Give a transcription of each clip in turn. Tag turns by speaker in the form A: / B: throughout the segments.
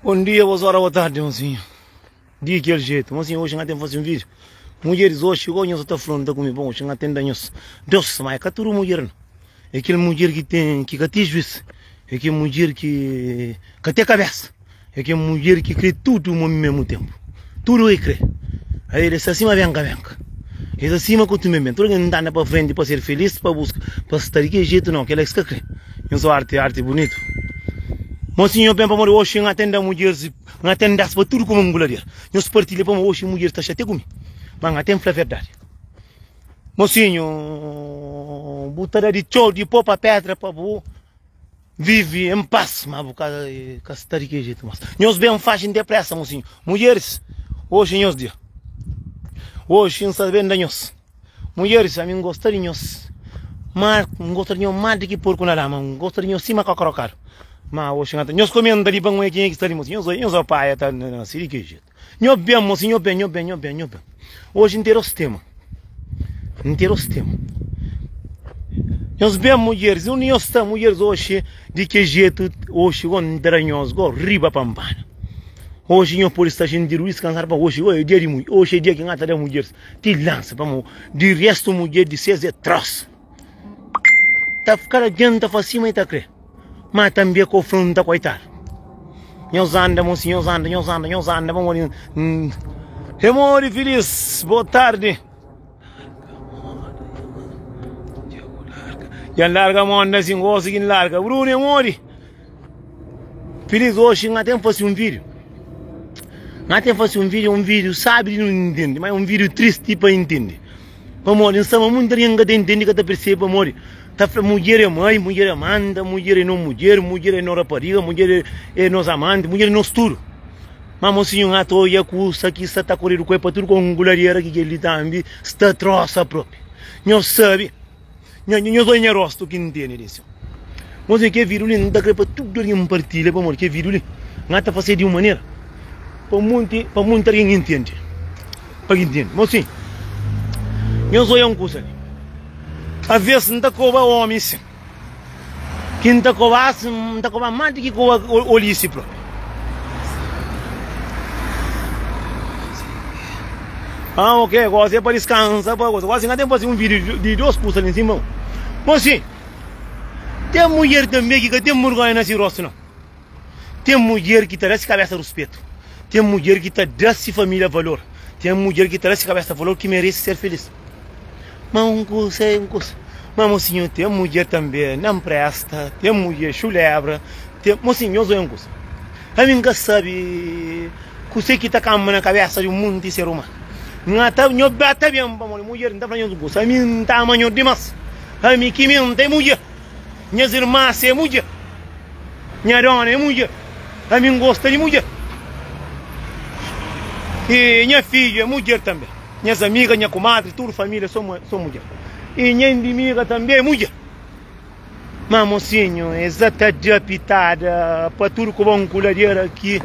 A: Bom dia, boa hora, boa tarde, mocinho. Dia aquele jeito, mocinho, hoje não tem fazer um vídeo. Mulheres hoje chegou, nós estamos falando comigo, bom, hoje não tem danhos. Deus, mas é que tudo mulher, é aquele mulher que tem, que tem juízo, é aquele mulher que tem cabeça, é aquele mulher que crê tudo ao mesmo tempo. Tudo é crê. Aí ele se acima vem. Ele acima continua, tudo que não dá para frente, para ser feliz, para buscar, para estar aquele jeito não, que ele é que crê. Eu sou arte bonito. Mocinho, eu bem para morrer hoje, não atende a mulheres, não atende as para tudo como mulher. Eu se partilha para hoje, mulher está chateada comigo. Mas não atende a verdade. Mocinho, botar de tchau, de pó para pedra, para vive em paz, mas por causa de estar aqui jeito. Nós bem fazem depressa, mocinho. Mulheres, hoje nós dia. Hoje não sabem de nós. Mulheres, a mim gostaria de nós. Mas não gostaria mais de que porco na lama, não gostaria de cima com caro. Mas hoje nós comemos ali bem quem é que está ali, mocinho. Nós só pai está na série que jeito. Nós bem, mocinho, bem. Hoje inteiro os temas. Nós bem mulheres, nós estamos mulheres hoje de que jeito hoje quando nós go riba pampana. Hoje nós por estar de ruíz cansar para hoje é dia de mulher, hoje é dia que nós temos mulheres te lança para de resto mulher de ser troço. Tá ficar adianta para cima e tá crer. Mas também confronta coitado. Nós andamos, nós andamos, vamos remore feliz, boa tarde. Já larga a mão, assim, gosta que larga. Bruno, remore. Feliz hoje, não tem que fazer um vídeo. Não tem que fazer um vídeo, sabe, não entende, mas um vídeo triste para entender. Vamos, não estamos muito ringa de entender que tá percebendo, amor. Tá mulher é mãe, mulher é manda, mulher é não mulher é não rapariga, mulher é nos amante, mulher é nos tudo. Mas mocinho, a toia custa que está correndo com tudo com um gulareira que ele também está troça própria. Não sabe, não sou rosto que entende isso. Mocinho, que virulho não dá para tudo ali em partilha, para amor, que virulho não está fazer de uma maneira. Para muito alguém entende. Para entender, mocinho, não sou um coisa ali. A vezes não está com o homem, sim. Quem está com não está com mais do que com o olhice próprio. Ah, ok, agora é para descansar, para coisa. Agora não tem que fazer um vídeo de 2 coisas ali em cima. Mas sim, tem mulher também que tem mulher nesse rosto, não. Tem mulher que traz cabeça respeito. Tem mulher que traz família valor. Tem mulher que traz cabeça valor que merece ser feliz. Mas um curso. Mas mocinho, tem mulher também, não presta, tem mulher chulebra, tem... Mocinho, eu sou um curso. A mim que sabe, você que está com na cabeça de um mundo de ser humano. Não está, não bate bem, mulher não está falando do curso. A mim não está amanhã demais. A mim que não tem mulher. Minhas irmãs é mulher. Minha dona é mulher. A mim gosta de mulher. E minha filha é mulher também. Minhas amigas, minha comadre, toda a família são mulher. E minha inimiga também é mulher. Mas, mocinho, exata de apitada, para tudo com uma coladeira aqui.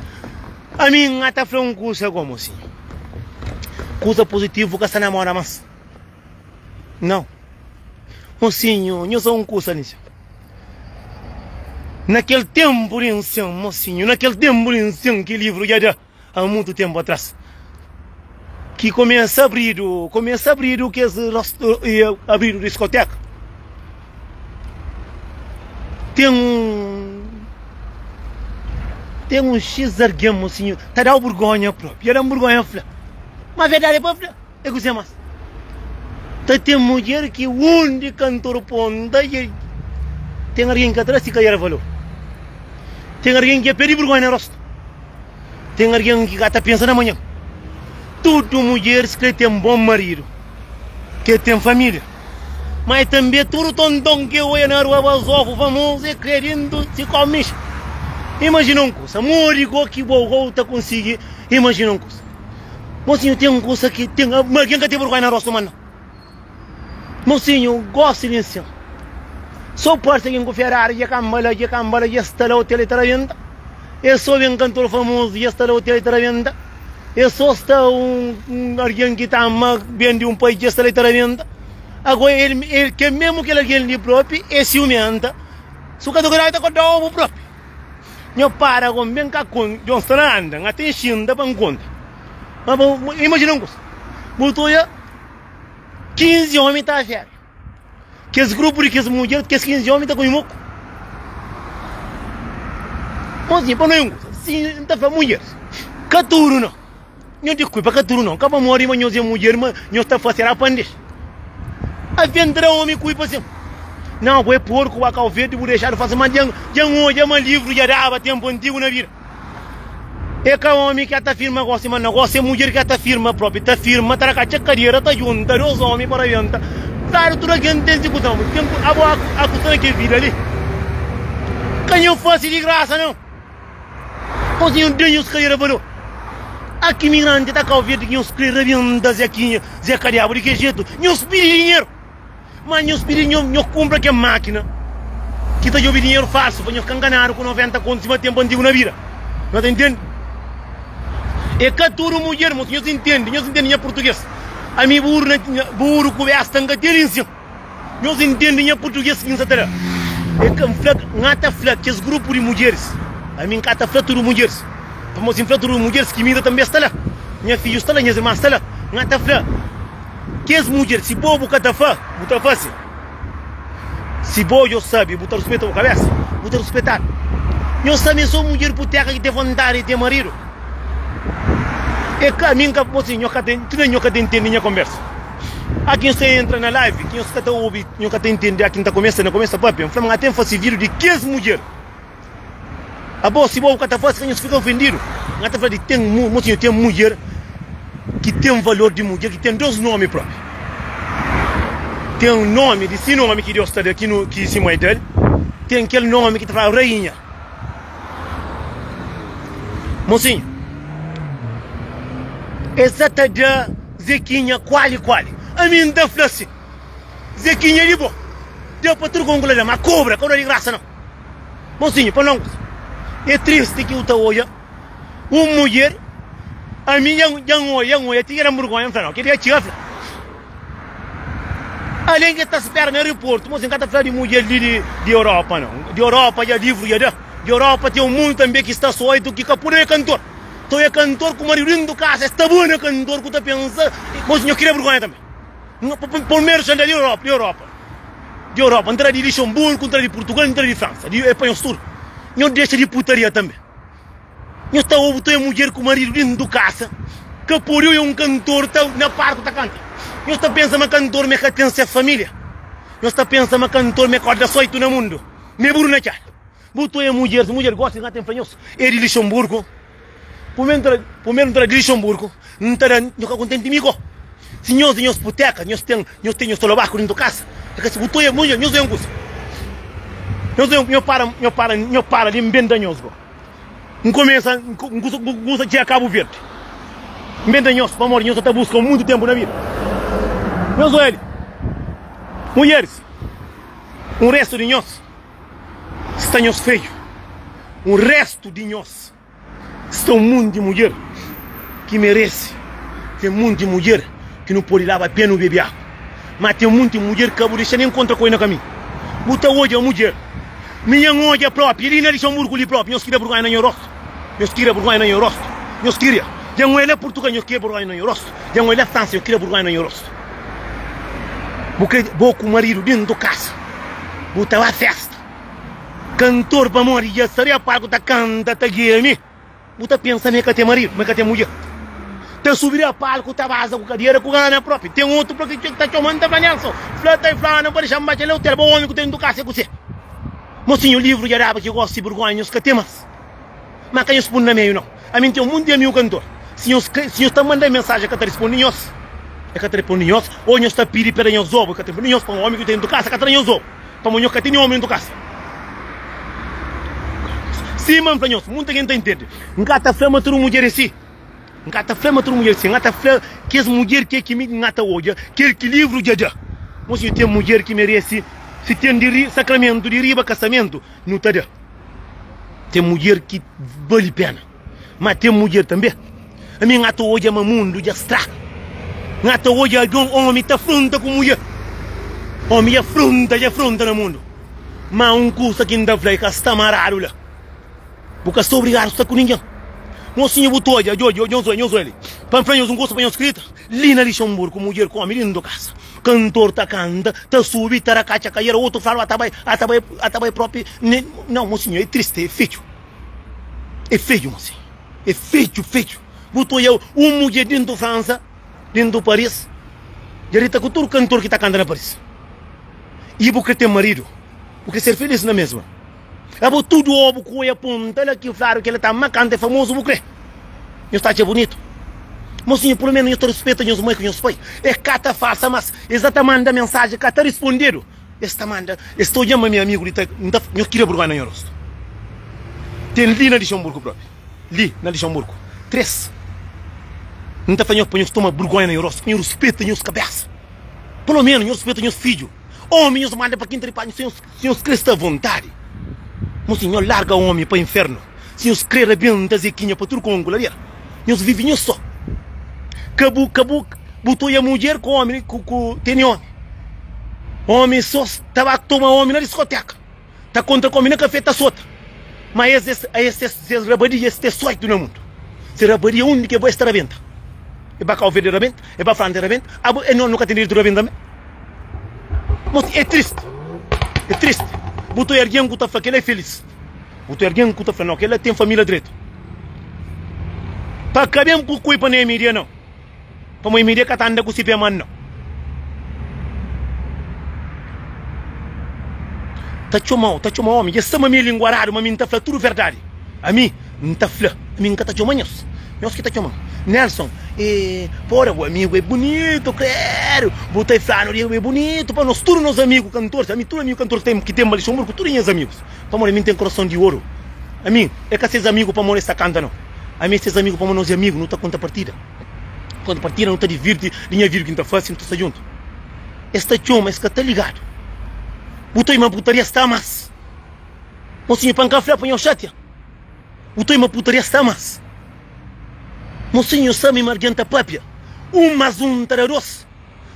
A: A mim, até foi um curso agora, mocinho. Curso positivo que você namora, mas. Não. Mocinho, eu sou um curso nisso. Naquele tempo, mocinho, naquele tempo, que livro já dá há muito tempo atrás. Que começa a abrir o que é abrir o discoteca. Tem um X arguém, mocinho, tá dando vergonha própria, era vergonha flá. Mas a verdade é própria, é que você mais. Tem mulher que onde cantor ponta e tem alguém que atrás e cai valor. Tem alguém que pede vergonha no rosto. Tem alguém que está pensando amanhã. Tudo mulheres que tem um bom marido, que tem família. Mas também tudo tontão que eu ia na rua, os ovos famosos e querendo se comer. Imagina uma coisa, morigo que o tá conseguir. Imagina uma coisa. Mocinho, tem uma coisa que tem alguém que tem vergonha na roça, mano. Mocinho, gosto de silêncio. Só parte que com Ferrari, e cambala, e está lá o hotel e está venda. Eu sou um cantor famoso e está lá o hotel e está venda. Eu só está alguém que está bem de um país e está lá e está venda. Agora ele que mesmo que ele alguém ali próprio é ciumenta. Suka do grau está com o próprio. Nyo para com bem cá com John Saranda, nga tem xinda para conta. Mas imagina um botou ya 15 homens tá a ver. Que esse grupo de que esse mulher, que esse 15 homens tá com imoco. Mas assim, para não sim, tá para mulher. Caturo não. Nyo digo para caturo não. Capa mori mas nyo mulher, mas nyo está fazendo a pandes. A vendra homem cuipa assim. Não, vou porco, a calvete, vou deixar de fazer, mas já um livro, já dava tempo antigo na vida. É que o homem que está firma, gosta, mas não gosta, é mulher que está firma própria, está firma, está com a carreira, está junta, os homens para adianta. Claro, tudo aqui não tem discussão, tem a questão que vira ali. Que não faço de graça, não. Pois não tem os carreiras para aqui, imigrante, está calvete, que os carreiras aqui, Zé Cariabo, de que jeito? Não espire dinheiro. Mas não espírito não compra que a máquina que está jogando dinheiro falso para não enganar com 90 contos em tempo antigo na vida. Não entende? É que tudo mulher, mas não se entende em português. A mim burro conversa tanga delícia. Não se entende em português que não se terá. É que ngata flat que esse grupo de mulheres. A mim ngata flat tudo mulheres. Vamos em flat tudo mulheres que minha também está lá. Minha filha está lá, minhas irmãs está lá. Ngata flat. Que as mulheres, se bobo catafa, buta fácil. Se bobo eu sabe, buta respeito a cabeça, buta respeitar. Eu também sou mulher puteca que tem vontade de ter marido. É que a mim que você não entende minha conversa. Aqui você entra na live, quem você está ouvindo, não entende aqui não começa papo. Eu falo até fazer vídeo de que as mulheres. A boa se bobo catafa, você fica ofendido. Até falar de tem mulher que tem um valor de mulher, que tem dois nomes próprios. Tem um nome, desse nome que Deus está aqui no que se mãe dele. Tem aquele nome que fala rainha. Mocinho, essa tá de Zequinha, quali. A mim dá flasse. Zequinha de boa. Deu para tudo com coisa, mas cobra de graça não. Mocinho, para não. É triste que eu estou hoje. Uma mulher. A mim yang tira murgonha não, queria tirar. Além que está esperando no aeroporto, mas em cada falar de mulher de Europa não. De Europa já livro já de Europa tem um mundo também que está só aí do que capura é cantor. Tu é cantor com o marido do casa, está bom é cantor que está pensando, mas não queria vergonha também. Por menos de Europa. De Europa, entrar de Luxemburgo, entrar de Portugal, entrar de França, de Espanha Sur. Não deixa de putaria também. Não está ouvindo tu é mulher com o marido dentro do casa, que por eu é um cantor tá na parte da canta. Não está pensando que cantor me pertence à família. Não está pensando que cantor me acorda só no mundo. Me burro na cara. Tu é mulher, se mulher gosta de cantar em fanhoso, é de Luxemburgo. Por menos entrar de Luxemburgo, não está contente comigo. Se nós puteca, nós temos eslovaco dentro da casa. É que se tu é mulher, nós é um gosto. Nós para de embendanhoso. Não começa, gosta de Cabo Verde. Embendanhoso, para morrer, nós está buscando muito tempo na vida. Meus olhos, mulheres, um resto de nós está nós feio. Um resto de nós está um mundo de mulher que merece. Tem um mundo de mulher que não pode lavar pena no beber água. Mas tem um mundo de mulher que eu vou deixar nem contra coisa no caminho. Muita hoje a mulher. Minha hoje própria, ele não deixa um murgo ali próprio. Nós queria vergonha no rosto. Nós queria vergonha no rosto. Nós queria. Já não é Portugal, nós queria vergonha no rosto. Já não é França, eu queria vergonha no rosto. Vou com o marido dentro da casa. Vou estar à festa. Cantor para morrer, já seria para que canta, tá guia-me. Vou estar pensando que tem marido, mas que tem mulher. Te subir a palco, tá vaza com cadeira, com gana própria. Tem outro para que está chamando da manhã só. Flata e flana, para deixar bater o telefone, homem que tem do casa com você. Mocinho, o livro já dava que eu gosto de vergonha, os que temas. Mas que eu respondo na meio, não. A mim tem um mundo de amigo cantor. Se eu estou mandando mensagem que eu respondo em nós, é que eu respondo em nós, ou eu estou pedindo para nós ovo, que eu respondo em nós, para um homem que tem do casa, que eu respondo em ovo. Para um que tem um homem do casa. Sim, mano, para nós, muita gente entende. Ngata flama tudo mulher assim. Ngata flama tudo mulher assim. Ngata flama que as mulheres que me ngata hoje, que livro já já. Mocinho, tem mulher que merece. Se tem sacramento de riba casamento, não está. Tem mulher que vale pena. Mas tem mulher também. A minha ngata hoje é um mundo de abstrato. Ngata hoje é um homem que está afronta com mulher. Homem afronta no mundo. Mas um curso aqui ainda vai que está amarrado lá. Porque estou obrigado a estar com ninguém. Mocinho botou já, eu ele. Para frente, um gosto para escrita. Lina de Luxemburgo, mulher com a menina do casa. Cantor tá canta, tá subi, tá racacha, cair, outro fala, atabai próprio. Não, mocinho, é triste, é feio. É feio, mocinho. É feio. Botou eu, mulher dentro da França, dentro do Paris. Já está com todo cantor que está cantando na Paris. E porque tem marido, porque ser feliz na mesma. É tudo ovo com a ponta, olha aqui, claro que ele está macando, é famoso, porque eu está bonito. Mocinho, pelo menos eu estou respeitando os mães com os pais. É cata faça, mas exatamente a mensagem, cata responderam. Esta manda, estou chamando meu amigo, eu queria burgar na rosto. Tem ali na Luxemburgo próprio. Ali na Luxemburgo. 3. Não está fazendo para tomar burgar na rosto, eu respeito os cabeças. Pelo menos eu respeito os filhos. Homens mandam para quem trepar, sem os crescer à vontade. Mocinho, larga o homem para o inferno. Se os crer bem da zequinha para tudo com angularia. Eles vivem só. Cabu, botou a mulher com o homem, tem homem. Homem só estava a tomar homem na discoteca. Está contra o homem na café, está solta. Mas esse rabaria, esse é só no mundo. Esse rabaria único que vai estar à venda. É para cá o vender a venda, é para a frente a venda, e não nunca tem direito a venda também. É triste. É triste. Botou alguém que está falando que ele é feliz. Botou alguém que está falando que ele tem família direito. Para caber com o cuipa na mídia não. Para uma mídia que está andando com o Cipeman não. Tá chamando homem. E essa minha língua rara, mas está falando tudo verdade. A mim, não está falando. A mim, não está chamando. Eu que está chamando. Nelson, fora o amigo é bonito, claro. Botei flano, é bonito. Para nós, todos os amigos cantores, a mim, todos os amigos cantores que tem ali, são todos os amigos. Para mim, tem coração de ouro. A mim, é que esses amigos para morrer esta canta, não. A mim, esses amigos para morrer os amigos, não está conta partida. Conta partida não está divirte, linha virgem, não está fácil, não está junto. Esta chama, esse que está ligado. Botei uma putaria, está mais. Mocinho, para cá, põe o chat. Botei uma putaria, está mais. Mocinho, sabe margenta papia. 1 mais 1 para 2.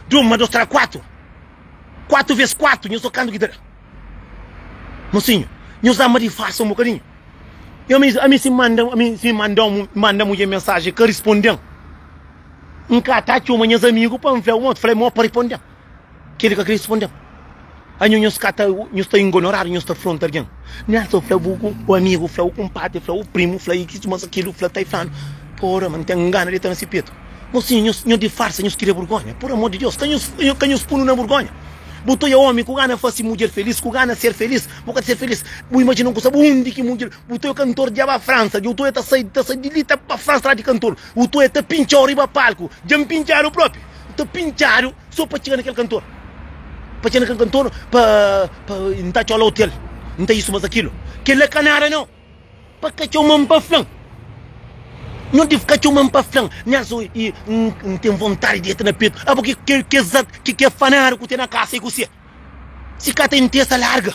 A: 2 mais 2 para 4. 4 vezes 4, eu estou tocando guitarra. Mocinho, eu já me faço um bocadinho. A mim se manda mulher mensagem que respondem. Um cara que os meus amigos para me falar, falei, para responder. Que ele que respondeu. Aí nós estamos ignorados, nós estamos fronte a alguém. Nós falamos o amigo, o compadre, o primo, isso, aquilo, está falando. Porra, mas não tem engano de estar nesse peito. Mocinho, nós de farsa, nós queremos vergonha. Por amor de Deus, quem nos puno na vergonha? Botou o homem, que gana fosse mulher feliz, que gana ser feliz, boca ser feliz. Imagina que sabe onde que mulher. Botou o cantor de a França, botou está sair de ali para a França lá de cantor. Botou está pinchar arriba palco, já me pincharam próprio. Está pinchado só para chegar naquele cantor. Para chegar naquele cantor, para não estar ao hotel. Não tem isso, mas aquilo. Que ele é canara, não. Para que eu mando para flan. Não tive que chamar para flan. Não tem vontade de ir na peito. Ah, porque que é fanário que tem na casa e que você. Se cata inteira, larga.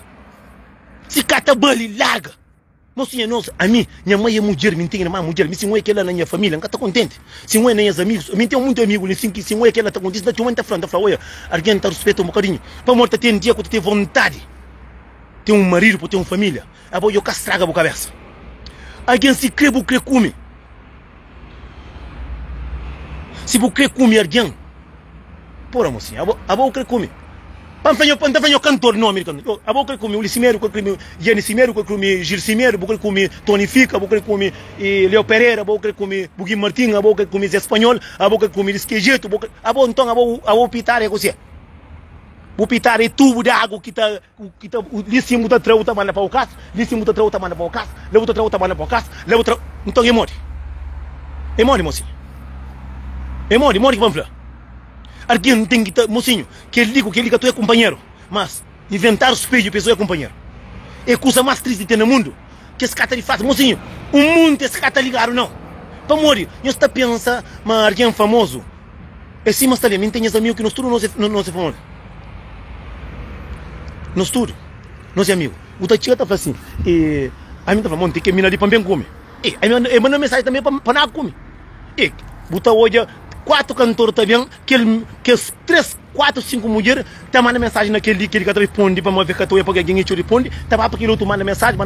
A: Se cata bali, larga. Mocinha, nossa, a mim, minha mãe é mulher, me tem uma mulher, se não é que ela na minha família, não está contente. Se não é nem os amigos, eu tenho muito amigo, se não é que ela está contente, não está falando, olha, alguém está respeitando um bocadinho. Para morta tem um dia que tu tem vontade. Tem um marido, tem uma família. Ah, eu castraga a cabeça. Alguém se crê, come. Se você quer comer alguém, porra, mocinha, a boa quer comer. Panta venho cantor não americano. A boa quer comer o Licimeiro, quer comer Gianni Cimeiro, quer comer Gil Cimeiro, quer comer Tony Fica, quer comer Leo Pereira, quer comer Bugui Martin, quer comer Zé Espanhol, quer comer Esquejeto, a boa então, a boa pitar é você. O pitar é tubo de água que está Licimeiro está trau, está manda para o caso, Licimeiro está trau, está manda para o caso, Leo está trau, está manda para o caso, Leo trau, então é morre. É morre, mocinha. É morre que vamos falar. Alguém tem que estar, mocinho, que ele liga, tu é companheiro. Mas, inventar os espelho, pessoa é companheiro. É a coisa mais triste que tem no mundo. Que esse cara de faz, mocinho, o mundo esse cara ligado, não. Para morrer, eu estou pensando, mas alguém famoso. É sim, mas também tem amigos que nós tudo não se famoso. Nós tudo, nós é amigo. O Tachia está assim, a mim está falando, tem que minar de pão bem comer. E manda mensagem também para nada comer. E, botar hoje, 4 cantores também, que as 3, 4, 5 mulheres, te manda mensagem naquele dia que ele responde para ver que tu é porque alguém te responde, te vai para aquele outro manda mensagem,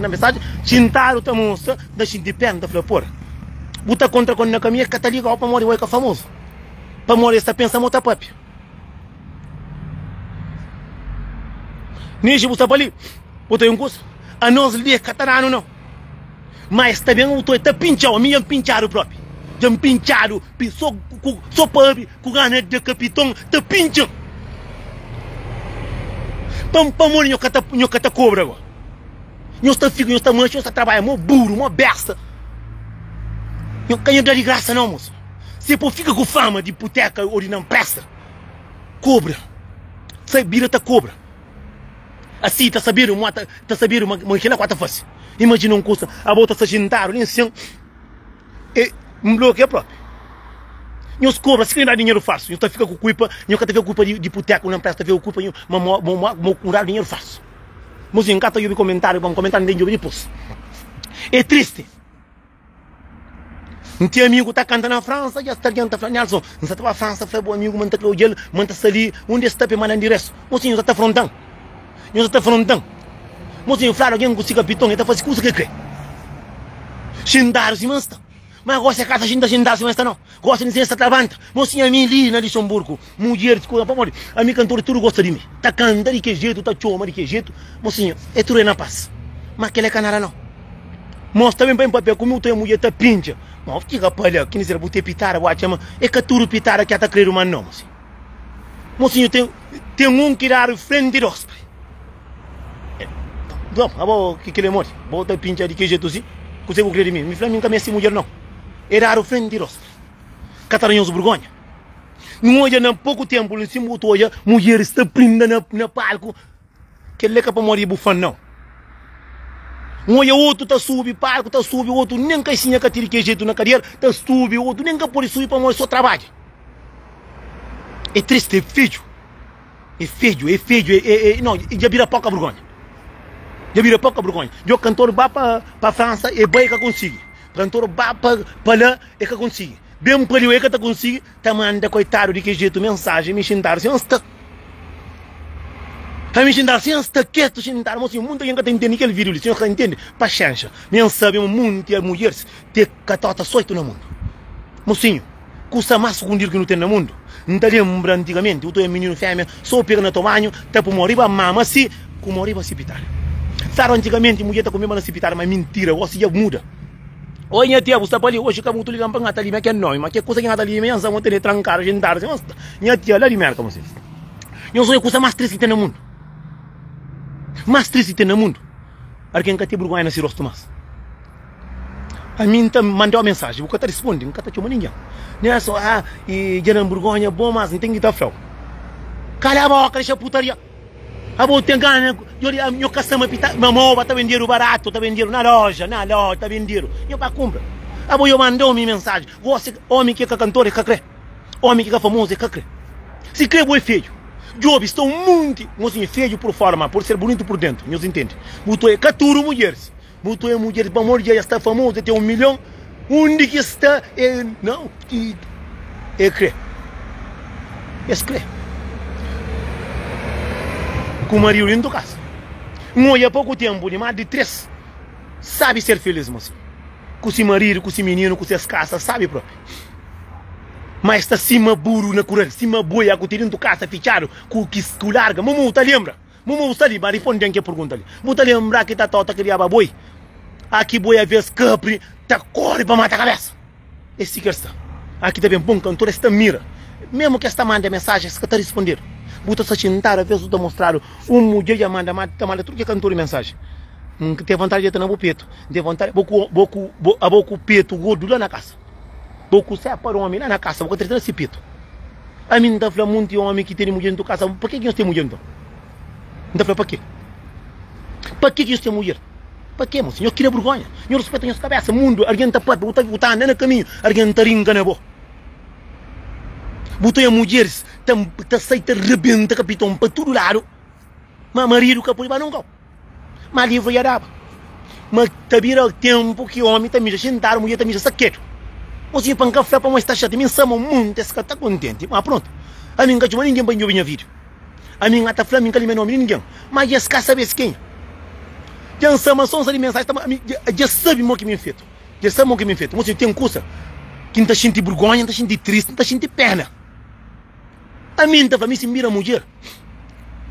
A: tintaram te mostra, da gente pena, da flor. Buta contra quando na caminha, que tá ligado para morrer, que é famoso. Para morrer, está pensando outra papi. Nishi buta ali, buta um curso, a nós lhe catarano não. Mas também o tu está pinchado, a minha pinchado próprio. Já pinchado, só pobre, com ganas de capitão, te pincham. Para morrer, eu cata cobra agora. Eu estou fico, eu estou mancho, eu estou trabalhando, eu burro, uma besta. Eu canho de graça não, moço. Se por fica com fama de boteca ou de não presta, cobra. Sai vira ta cobra. Assim, tá sabendo uma quarta face. Imagina um curso, a volta se juntaram, nem assim, e um bloqueio próprio. E os cobras, se ganhar dinheiro fácil, então fica com culpa, não quer ver culpa de boteca, não presta ver culpa, mas curar dinheiro fácil. Mas em cada eu comentário, vamos comentar dentro de depois. É triste. Um teu amigo está cantando na França, já está cantando na França, Nelson, não está na França, foi bom amigo, manda que o gelo, manda ali, onde está para mandar direto. Mas não está frontando. Não está frontando. Mas eu falo alguém com ciga pitão, então faz coisa que crê. Xindaram-se, mas mas gosta de casa, xindaram-se, mas não. Gosta de ser trabalhando. Mas a minha ali na Luxemburgo, mulher, a minha cantora, tudo gosta de mim. Tá cantando de que jeito, tá choma de que jeito. Mas é tudo na paz. Mas aquele canara não. Mas também para papel, como eu mulher, tá pincha. Mas fica para olha, que nem será botar pitara, é que tudo pitara que está querendo uma não. Mas tem um que dar frente de nós. Não, abo que ele morre. Bota pincha de que jeito assim? Você vai crer em mim? Me fala nunca me assim mulher não. Era o frente de nós. Catarinhos Borgonha. Não olha nem pouco tempo em cima do olha, mulher está prenda na palco. Que ele é para morrer bufando não. Um olha outro tá subi palco, tá subi outro nem caixinha que tira que jeito na carreira, tá subi outro nem que pode subir para morrer só trabalho. É triste, é feio. É feio, não, já vira pouca vergonha. Já vira pouca vergonha. O cantor vai para a França e vai que consegue. O cantor vai para lá e que consegue. Bem para ele que consegue, tá manda coitado de que jeito mensagem, me xintar se está. A me xintar se está quieto, xintar, mas o mundo ainda tem entender aquele vídeo, o senhor entende? Paciência. Nem sabe o mundo e as mulheres ter catota soito no mundo. Mocinho, custa mais escondido que não tem no mundo. Não te lembra antigamente, o teu menino fêmea, só pega no tamanho, tá para morrer, mama assim, como morrer para se pitar. Sabe, antigamente a mulher está comendo na cipitar, mas mentira, você já muda. Oi, minha tia, você está ali, hoje que eu estou ligando para a Natália, mas que é nome, mas que coisa que a Natália me ensina, vou ter que trancar, a gente dar, minha tia, lá de merda, vocês. Eu sou a coisa mais triste que tem no mundo. Mais triste que tem no mundo. Alguém que tem vergonha nesse rosto mais. A mim mandou uma mensagem, o cara responde, não está chamando ninguém. Não é só, e já não vergonha, bom, mas não tem que estar frio. Cala a boca, deixa a putaria. A boa tem ganho, eu caçamo pita, mamão, tá vendendo barato, tá vendendo na loja, tá vendendo. Eu para compra. A boa eu mandou minha mensagem. Você, homem que é cantor, é que crê. Homem que é famoso, é que crê. Se crê, é feio. Job está muito, mocinho, feio por fora, por ser bonito por dentro, não se entende. Botou é 14 mulheres. Botou é mulheres, para morrer, já está famoso, tem 1 milhão. Onde que está? Não, é crê. É crê. Com o marido dentro da casa. Há pouco tempo, de mais de 3, sabe ser feliz, moço. Com esse marido, com esse menino, com essas casas, sabe próprio. Mas está cima burro na curva, cima boia, com o dentro da casa, fichado, com o larga. Mumu, tá lembra? Mumu, está ali, mas responde aqui a pergunta ali. Mumu, lembra que tá tota que criava boi? Aqui boi a vez capri, tá corre para matar a cabeça. Esse que está. Aqui também, bom cantor, esta mira. Mesmo que esta manda mensagem, esta está respondendo. Buta se sentar, a vez mostrar mulher já manda tudo que cantor mensagem. Tem vontade de ter no peito. Tem vontade, a boca peito gordo lá na casa. Boca se para o homem lá na casa, boca ter esse peito. A mim não fala muito homem que tem mulher dentro da casa. Por que nós temos mulher então? Não fala para quê? Para que nós temos mulher? Para quê, moço? Eu queria vergonha. Eu respeito a nossa cabeça. Mundo, alguém está para botar andando no caminho, alguém está ringa na boca. Botou a mulheres, tá aceita, rebenta, capitão, para todo lado. Mas marido que por não go. Mas livro ia dar. Mas tá vira o tempo que o homem tá me sentaram, a mulher tá me saqueiro. Mocinho, para um café, para mostrar chato, me chama muito, esse cara está contente. Mas pronto, a mim não ninguém para ver vídeo. A mim está falando, a mim não ninguém. Mas esse cara sabe quem? Já chama só de mensagem, já sabe o que me feito. Já sabe o que me feito. Mocinho, tem coisa que não está sentindo vergonha, não está sentindo triste, não está sentindo perna. A mim está falando, se mira a mulher.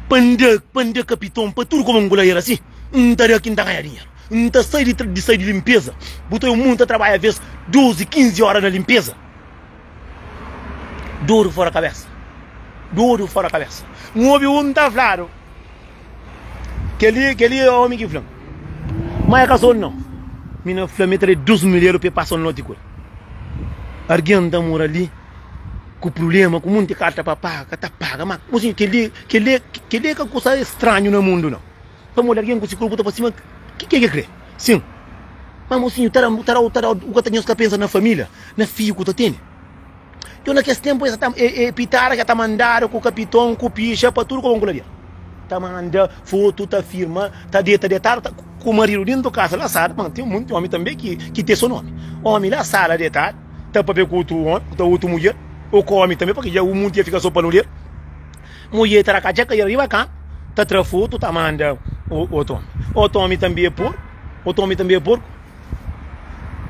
A: Pande capitão, para tudo como um goleiro assim. Não está aqui, não está ganhando dinheiro. Não está sair de limpeza. Botou o mundo a trabalhar, às vezes, 12, 15 horas na limpeza. Duro fora a cabeça. Duro fora a cabeça. Um homem está claro. Que ele é o homem que flama. Mas é casou não. Mina flama entre 12 milheiros para passar no noite. Alguém está morando ali. Com problema, com muita carta para pagar, tá paga, mas assim, que ele é coisa estranho no mundo, não. Para mulher alguém com esse corpo para cima, que crê? Sim. Mas mocinho, o que está pensando na família, na filho que tu tem. Eu naquele tempo, pitara que está mandando com o capitão, com o picha, para tudo como um ali. Está mandando foto, está firma, está detalhe, com o marido dentro da casa, lá sabe, tem muito homem também que tem seu nome. Homem lá, sala, detalhe, está para ver com outro mulher. O come também, porque já o mundo ia ficar só para mulher. Mulher está cá, já que arriba cá, está trafuto, está mandando o Tommy. O Tommy também é porco. O Tommy também é porco.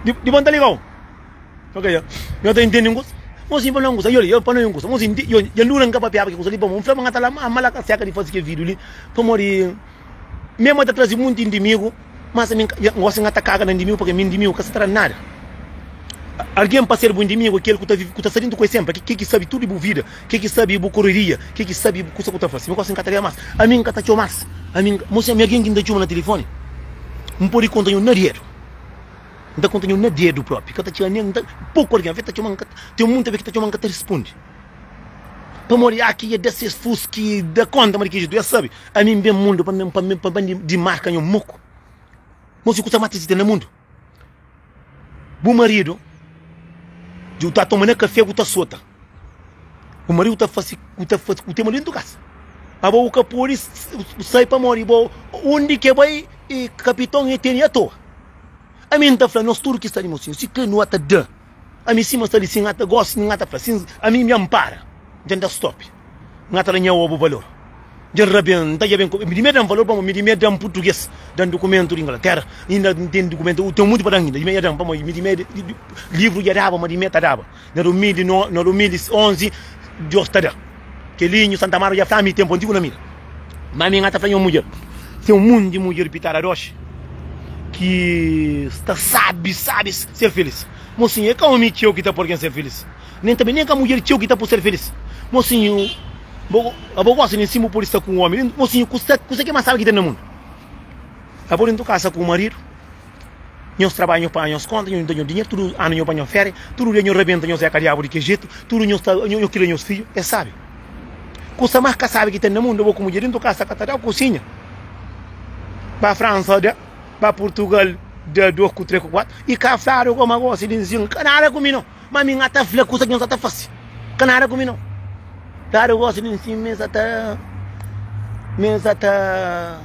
A: De bom tá legal. Ok, eu estou entendendo. Mas sim, não gosta. Eu para não gosta. Mas sim, eu não lembro para porque gosta de bom. Flama ngata lá, malaka seca de fazer que vídeo ali. Para morrer. Mesmo até trazer muito inimigo, mas a mim gosta de atacar no inimigo porque meu inimigo que se trata nada. Alguém para ser bom inimigo, aquele que está saindo com sempre, que sabe tudo de vida, que sabe de correria, que sabe o que está fazendo. Eu gosto de encatar mais. A mim encatar mais. A mim, moça, alguém que ainda chama no telefone. Não pode contar na dinheiro. Não está contando na dinheiro próprio. Que está chamando pouco alguém, está chamando, tem muito a ver que está chamando que responde. Para morrer aqui é desses fusque da conta, mas que já sabe. A mim bem mundo para de marca um moco. Moça, que está matando no mundo. Bom marido. Eu estou tomando café com a sota. O marido está fazendo o tema dentro da casa. A boa que por isso sai para morrer. Onde que vai e capitão e tem a toa. A mim está falando, nós tudo que está de mocinho. Se que não está dando. A mim cima está de sim, ata gosto, não ata falando. A mim me ampara. Já está stop. Não ata ganhar o valor. Já rabenta, já vem com. Me dá valor para me dá português. Dá documento de Inglaterra. Ainda tem documento. Tem muito para ainda. Me dá para me livro já dava, me dava. No 2011, Deus está dando. Que linho Santa Maria já faz tempo antigo na minha. Mas a minha está falando mulher. Tem um mundo de mulher pitar rocha que está sabe ser feliz. Mocinho, é que o homem tio que está por quem ser feliz. Nem também nem que a mulher tio que está por ser feliz. Mocinho, a boa gosta em cima por estar com o homem. Mocinho, você que mais sabe que tem no mundo. A boa dentro casa com o marido. Nós trabalhamos para nós contas, nós temos dinheiro, tudo ano para nós férias, tudo nós rebenta nós é cariabo de que jeito, tudo nós criamos nós filhos, é sábio. Coisa mais que sabe que tem no mundo, eu vou com mulher dentro casa, catará, cozinha. Para a França, para Portugal, de 2, 3, 4, e cá fora, como agora, se dizem, canara comigo, mas minha está fila, coisa que nós está fácil. Canara comigo. Claro, eu gosto de dizer, mas até,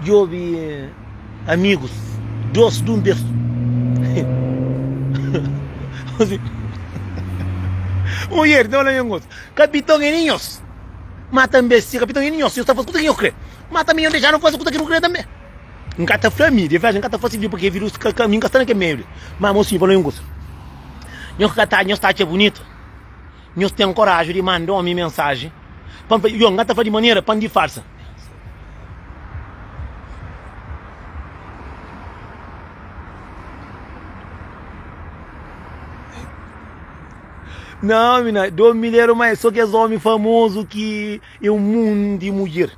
A: jovem, amigos, dois de beijo. Mulher, não é nenhum capitão e ninhos. Mata se capitão e ninhos, se eu estou fazendo o que eu creio. Mata me eu deixar não fazer o que eu não creio também. Não cata família, veja, não cata fácil porque vírus caminho gastando que é meio. Mas mocinho, falou em gosto. Nós cata, nós está bonito. Nós temos coragem de mandar uma mensagem. Eu não cata de maneira para de farsa. Não, menina, 2 milheiros mais, só que é homem famoso que é um mundo de mulher.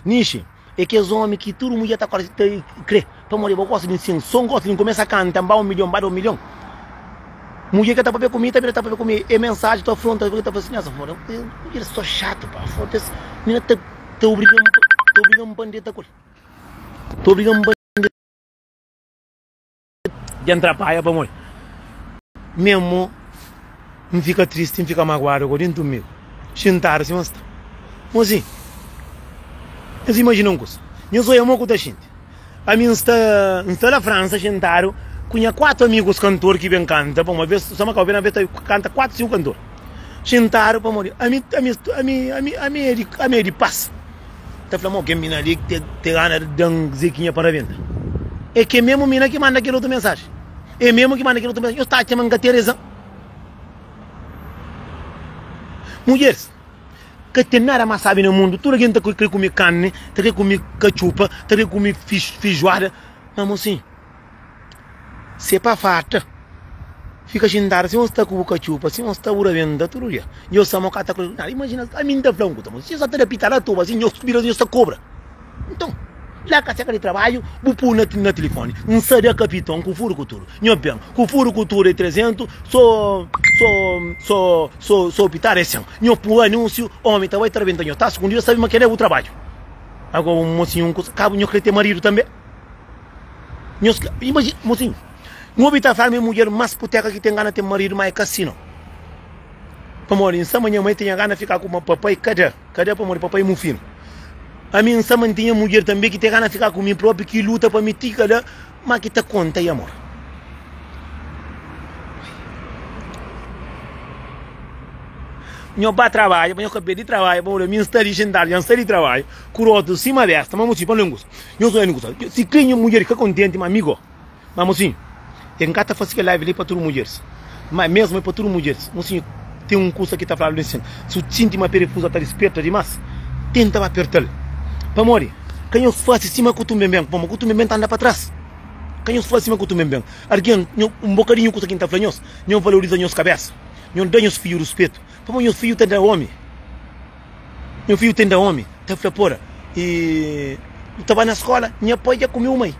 A: Nishi, é que é homem que tudo mulher está crê. Para morrer, eu gosto de ensinar, só gosto de começar a cantar, $1 milhão, $2 milhão. Mulher que está para ver comigo, também está para ver comigo. É mensagem, estou afronta, está fazendo essa foda. Mulher só chato, pá, foda. Menina, está obrigando a bandeira da coisa. Estou obrigando a bandeira de entrar para aí, para morrer. Mesmo. Não fica triste, não fica magoado agora dentro do meu. Sentar, se mostra. Mas assim, vocês imaginam coisa. Eu sou amor com a gente. A mim está na França, sentaram Cunha 4 amigos cantores que vem canta, para uma vez, só uma vez canta 4, 5 cantores. Xintaram para morrer. A minha de paz. Tá falando que mina ali que te gana de ziquinha para venda. É que mesmo mina que manda aquele outro mensagem. É mesmo que manda aquele outro mensagem. Eu estava chamando a Teresa. Mulheres, que tem nada mais sabe no mundo. Toda gente quer comer carne, quer comer cachupa, quer comer feijoada. Mas assim, se é para farta, fica xindar, se você está com o cachupa, se você está com a venda, tudo dia. Eu sou uma cata, imagina, a mim está falando, se você está pitando a tua, assim, eu está cobra. Então, lá que você quer trabalho, vou pôr no telefone. Não seria capitão com furo cultura. Não bem, com furo cultura é 300, só pitar esse ano. Não pôr anúncio, homem, tá vai trabalhando, está escondido, sabe, mas querer o trabalho. Agora, um mocinho, cabo, não quer ter marido também. Imagina, mocinho. Não vou estar falando mulher mais puteca que tem gana de ter marido, mas é cassino. Para morrer, em minha mãe tinha gana de ficar com o papai, cadê para morrer, papai mufino. A minha mãe tinha mulher também que tem gana de ficar com mim próprio, que luta para me tirar, mas que te conta e amor. Meu pai trabalha, meu cabelo de trabalho, meu estou de jantar, eu estou de trabalho, curoto, cima desta, mas assim, para não gostar. Eu sou não se quem mulher que contente, meu amigo, mas assim, tem que fazer live ali para todas as mulheres, mas mesmo para todas as mulheres, assim, tem um curso que está falando assim, se o tinta uma perifusa está desperta demais, tenta apertar, para morrer. Quem eu faço cima com o bem, como o bem anda para trás. Quem eu faço cima com o bem, alguém um bocadinho com quem está falando, não valoriza as cabeças, não dá os filhos respeito. Como meu filho tem da homem, meu filho tem da homem, tá fora. E eu estava na escola, minha pai já comeu mãe,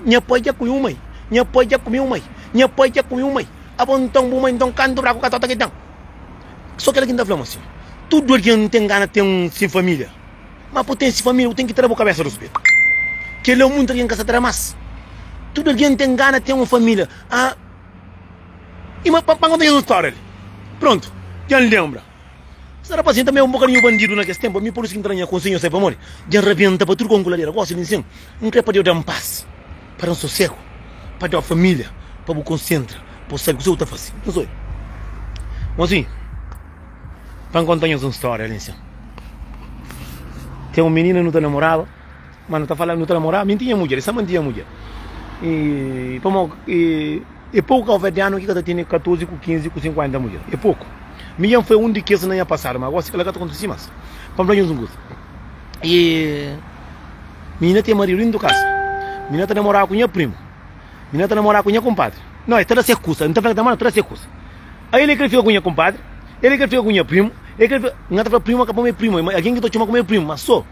A: minha pai já comeu mãe, minha pai já comeu mãe, minha pai já comeu mãe. Então, mãe, então, canto para o catota que tem. Só que ela que está falando assim, tudo que não tem gana tem sem família, mas por ter sem família, tem que ter a cabeça respeito. Que ele é o mundo que em casa terá mais. Tudo que não tem gana tem uma família. Ah, e mas para quando tem uma história, pronto. Já lembra? Se era paciente também um bocadinho bandido naquele tempo, a minha polícia entranha com o senhor, para morrer. Já arrebenta para tudo com a coleira, gosta de dizer, não quer para eu dar um paz, para um sossego, para dar a família, para o concentrar, para o ser que o senhor está fazendo. Não sou eu. Mas assim, para contar uma história ali, assim. Tem um menino que não está namorado, mas não está falando, não está namorado, mentia mulher, essa mentia mulher. E pouco ao ano que cada tem 14, com 15, com 50 mulher. É pouco. Minha foi de que não ia passar, mas agora se ela está acontecendo mais. Vamos lá, uns e menina tem marido dentro da casa. Menina está namorada com minha primo. Menina está namorada com minha compadre. Não, é toda secuça, não está falando da mão, toda secuça. Aí ele quer ficar com minha compadre, ele quer ficar com minha primo, ele quer ficar, não está falando primo, acabou meu primo, alguém que está chamando com meu primo, mas só.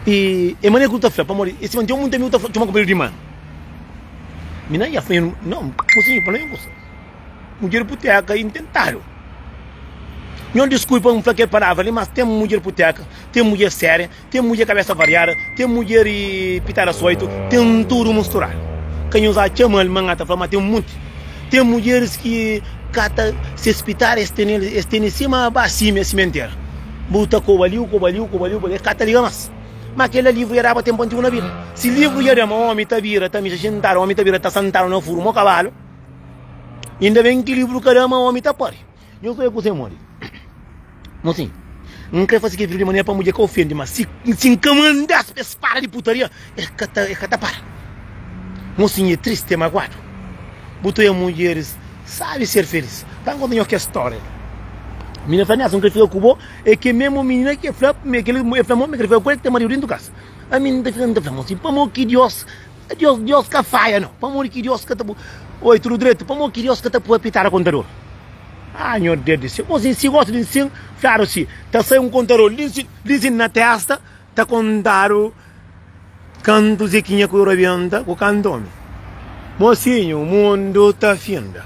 A: E maneira que eu estou falando, para morrer, esse mantinho muito está chamando com meu irmão. Menina ia foi, não, assim, para não gostar. Mulher puteca intentaram. Não desculpa um flaqueiro palavra ali, mas tem mulher puteca, tem mulher séria, tem mulher cabeça variada, tem mulher pitar açoito, tem tudo misturado. Quem usa chama ele mangata, mas tem um monte. Tem mulheres que cata se espitar este em cima acima a cimenteira. Buta cobaliu, cata liga mais. Mas aquele livro era para ter ponto na vida. Se livro era homem tá vira, tá me sentar, homem tá vira, tá sentado no furo, no cavalo. Ainda bem que livro caramba, homem tá pare. Eu sou eu que você morre. Mas assim, não quero fazer aquilo de maneira para mulher que ofende, mas se encomandar as pessoas para de putaria, é cata para. Mas assim, é triste, é magoado. Botou as mulheres, sabe ser feliz. Tá contando aqui a história. Menina fala, não quer ficar com o é que mesmo menina que é flap, que ele é flamão, que ele foi o que tem marido dentro da casa. A menina está falando assim, para morrer que Deus que faia, não. Para morrer que Deus que tá. Oi, tudo direito, para morrer que Deus que tá por pitar a contador. Ah, meu Deus do céu. Mas se gosta de ensinar, claro, se está saindo um contador, lhe na testa, está contando canto zequinha que eu revienta, o cantome. Mocinho, o mundo está finda.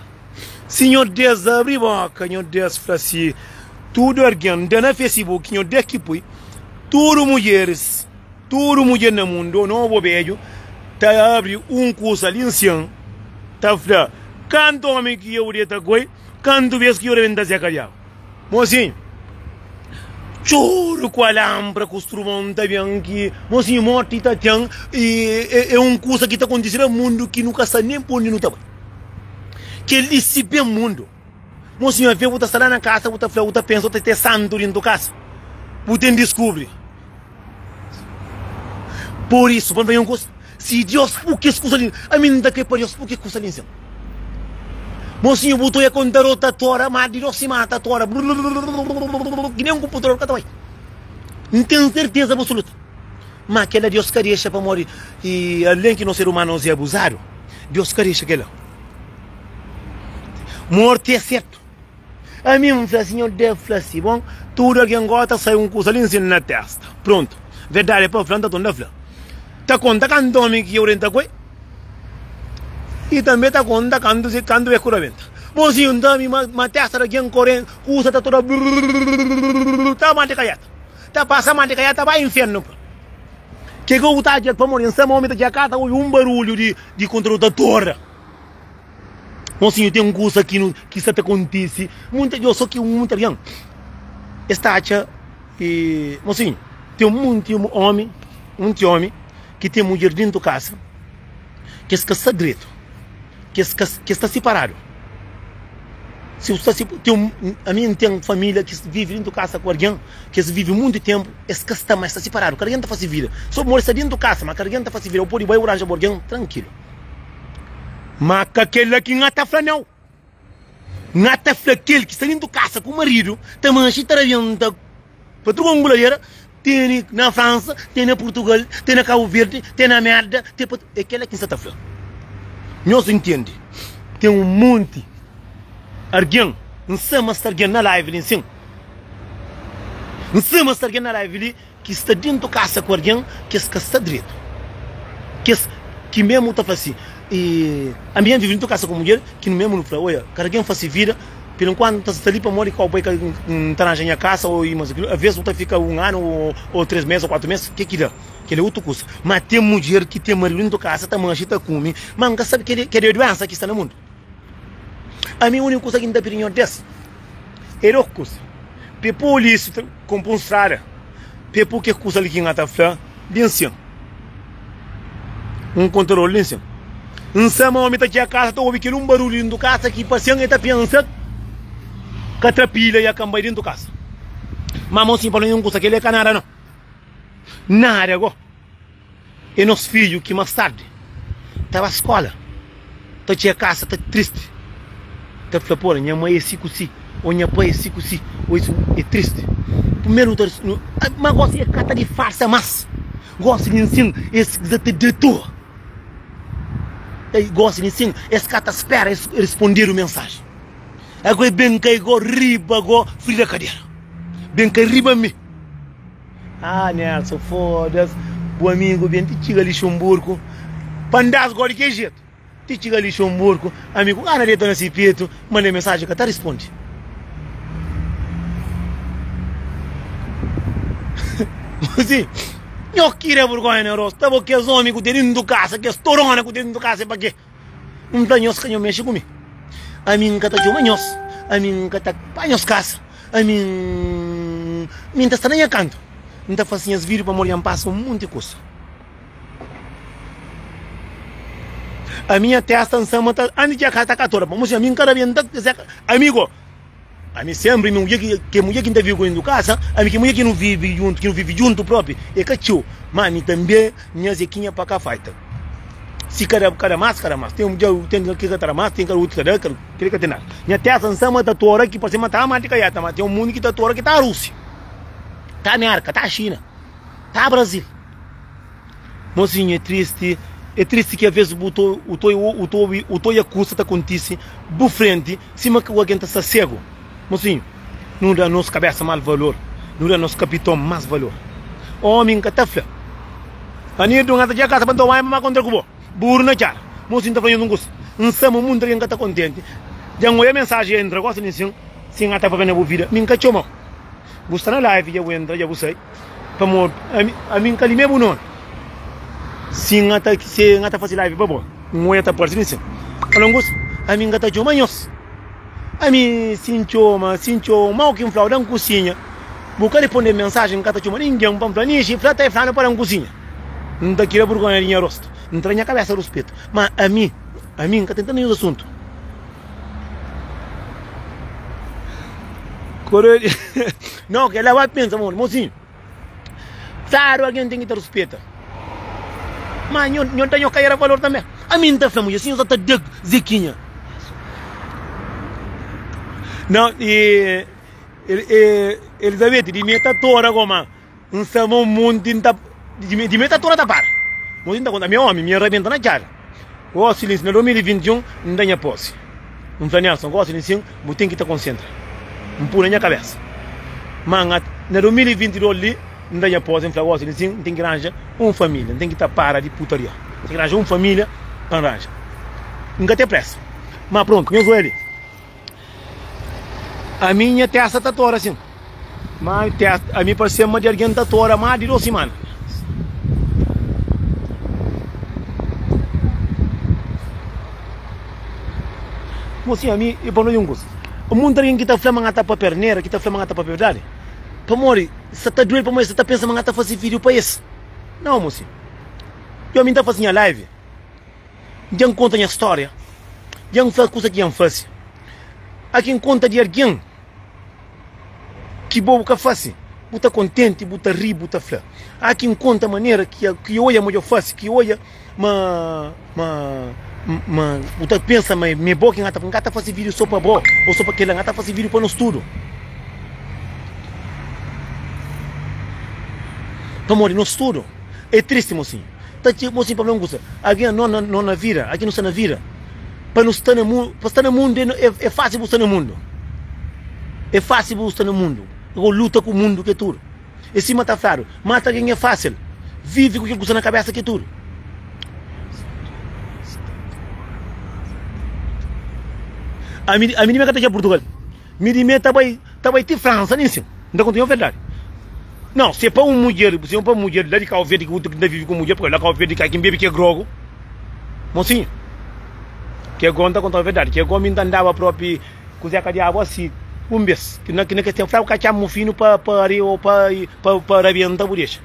A: Senhor Deus abre a boca, Senhor Deus fala assim, tudo alguém, na Facebook, Senhor Deus que põe, tudo mulher no mundo, não vou ver, tá abre um curso ali em cima, tá falando, canto homem que eu iria tá coi, canto vez que eu revenda Zé Calhau. Mocinho, choro com a lâmpada, com os trovões também, que mocinho morto está tendo, e é uma coisa que está acontecendo no mundo que nunca está nem por nenhum tempo. Que ele se vê no mundo. Mocinho, vê, você está lá na casa, você pensa, você tem santo dentro da casa. Você descobre. Por isso, quando vem um coisa, se Deus, por que escusa ali? A mim não está aqui para Deus, por que escusa ali? Mocinho, botou a contar outra tora, mas Deus se mata a tora. Que nem um computador que está aí. Não tenho certeza absoluta. Mas aquela Deus queria deixar para morrer. E além que não ser humano não se abusado, Deus queria deixar aquela. Morte é certo. A mim, um flacinho deve flaci, bom? Tudo alguém gosta, sai um curso ali em na testa. Pronto. Verdade, é para frente, toda fla. Tá conta quando homem que orienta coi? E também tá conta quando é curamento. Mozinho, então, uma testa de alguém correndo, cursa tá toda. Tá mantecaiata. Tá passa mantecaiata, vai inferno. Que eu tá de para morrer, em cima, homem, tá de casa, um barulho de controle da torre. Mocinho, tem um curso aqui que isso acontece. Eu sou que muito bem. Esta acha, mocinho, tem muito homem que tem mulher dentro da casa, que está direito, que está separado. Se você a mim tem família que vive dentro da casa com alguém, que vive muito tempo, que está mais separado. Cada alguém está fazendo vida. Só mora dentro da casa, mas cada alguém está fazendo vida. Eu pode ir orar por alguém tranquilo. Mas aquele que não está falando, não está falando aquele que está dentro da casa com o marido, também está vendo para tu anguladeira, tem na França, tem na Portugal, tem na Cabo Verde, tem na merda, tem aquele que está falando. Nós entendemos. Tem um monte, alguém, não sei mais alguém na live, assim. Não sei mais alguém na live que está dentro da casa com alguém que está direito. Que mesmo está assim. E a minha vive dentro da casa com mulher, que no mesmo não fala, olha, cada quem faz vida, pelo enquanto está ali para morrer com o pai que está na minha casa, ou às vezes você fica um ano, ou 3 meses, ou 4 meses, que dá? Que é outro curso. Mas tem mulher que tem marido dentro da casa, está manchita com mim, mas nunca sabe que é doença que está no mundo. A minha única coisa que não dá opinião dessa é o curso. Para polícia compensar, para que coisa ali que não está falando, bem assim. Um controle assim. Não sei, mas homem está aqui a casa, estou ouvindo um barulho dentro da casa, que passeando está pensando que a trapilha e a camba dentro da casa. Mas mocinho, para não custa que ele é canara, não. Nada agora. E nos filhos que mais tarde estava à escola, está aqui a casa, está triste. Está falando, pô, minha mãe é assim, ou minha pai é assim, ou isso é triste. Primeiro, mas gosta de cata de farsa, mas gosta de ensinar esse diretor. Gosta de ensinar, esse cara espera responder a mensagem. Agora bem que eu riba, fui da cadeira. Bem que riba me. Ah, Nelson, foda-se. O amigo bem, te chega ali Luxemburgo. Pandas agora de que jeito? Te chega ali Luxemburgo. Amigo, na letra nesse peito, manda mensagem que tá responde. Assim. Eu queria vergonha na roça, estava que os homens que dentro da casa, que as torona que dentro da casa, para quê? Um tanhos que eu mexo comigo. A mim que está de manhos, a mim que está panhos casa, a mim está nem a canto. Não está fazendo as vídeos para morrer em paz, um monte de coisa. A minha testa em cima, antes de a casa está 14, vamos a mim cada vez, amigo. A mim sempre, mulher que não vive com casa, a mim que mulher que não vive junto próprio, é cachorro. Mas a mim também, minha zequinha para cá feita. Se cada mais. Tem um dia, tem que cada mais, tem que outro que tem nada. Minha terra em cima da tora que por cima tá matica, mas tem um mundo que tá tora que tá a Rússia. Tá a América, tá a China, tá a Brasil. Mocinho, é triste que às vezes o toia custa tá acontece, do frente, cima que alguém tá cego. Mocinho, não dá nossa cabeça mais valor, não dá nosso capitão mais valor. Homem que tá fla. A ninguém não está de casa para tomar mais contra o cubo. Burro na cara. Mocinho tá falando um gosto. Não sabemos muito que está contente. Já não é mensagem entra, gosta de sim, sim até para ver na vida. Minha cachorro. Busca na live já entra, já busca. Para morrer. A minha calimé não. Sim até fazer live para bom. Não é até por sim. Não gosto. A minha gata de manhos. A mim, sinto mal que um flau da cozinha. Buca responder mensagem, cata chuma, ninguém, vamos para nisso, e flata e flana para um cozinha. Não está aqui a vergonha de rosto. Não tem a cabeça do respeito. Mas a mim, que tentando nenhum assunto. Não, que ela vai pensar, amor, mocinho. Claro, alguém tem que ter respeito. Mas eu tenho que cair a valor também. A mim está famosa, assim, eu estou de ziquinha. Não, e Elizabeth, de meta tora goma. Não sabe um mundo de meta tora da par. Mas ainda quando meu homem me arrebenta na cara. O silêncio na 2021 não tem posse. Não tem nada, o silêncio, mas tem que estar concentrado. Não pula na minha cabeça. Mas na 2022 ali, não tem posse, em flagor silêncio, tem que arranjar uma família, tem que estar para de putaria. Tem que arranjar uma família para arranjar. Nunca tem pressa. Mas pronto, eu sou ele. A minha testa está tora assim. Mas a minha parece uma de alguém está tora mais de 2 semanas. Mocinha, a mim, eu não tenho gosto. O mundo alguém que está falando que está para perneira, que está falando que está para verdade. Para morrer, se está doendo para morrer, se está pensando que está fazendo vídeo para isso. Não, mocinha. Eu a mim está fazendo a live. Já conta a minha história. Já não faz coisa que eu faço. Aqui em conta de alguém que boa que faz, buta contente, buta rir, buta flá. Aqui em conta a maneira que olha o eu faço, que olha, buta pensa, me boa que engata fazer vídeo só para boa, ou só para aquele engata fazer vídeo para nós tudo. Para morrer nós tudo. É triste, mocinho. Tá tipo, mocinho, para não gostar. Alguém não na vira, aqui não está na vira. Para não estar no mundo, para estar no mundo é fácil estar no mundo. É fácil estar no mundo. Eu luto com o mundo que é tudo. E se mata claro, mata alguém é fácil. Vive com aquilo que está na cabeça que é tudo. A minha que está em Portugal. Minha estava em França, nisso. Não continua a verdade. Não, se é para uma mulher, se é para uma mulher, lá de Cabo Verde que vive com mulher, porque lá Cabo Verde quem bebe que é grogo. Mocinho. Que é conta a verdade, que é como andava próprio cozinhar com a diabo assim, mês, que não quer fraco cachar um fino para arrebentar por isso.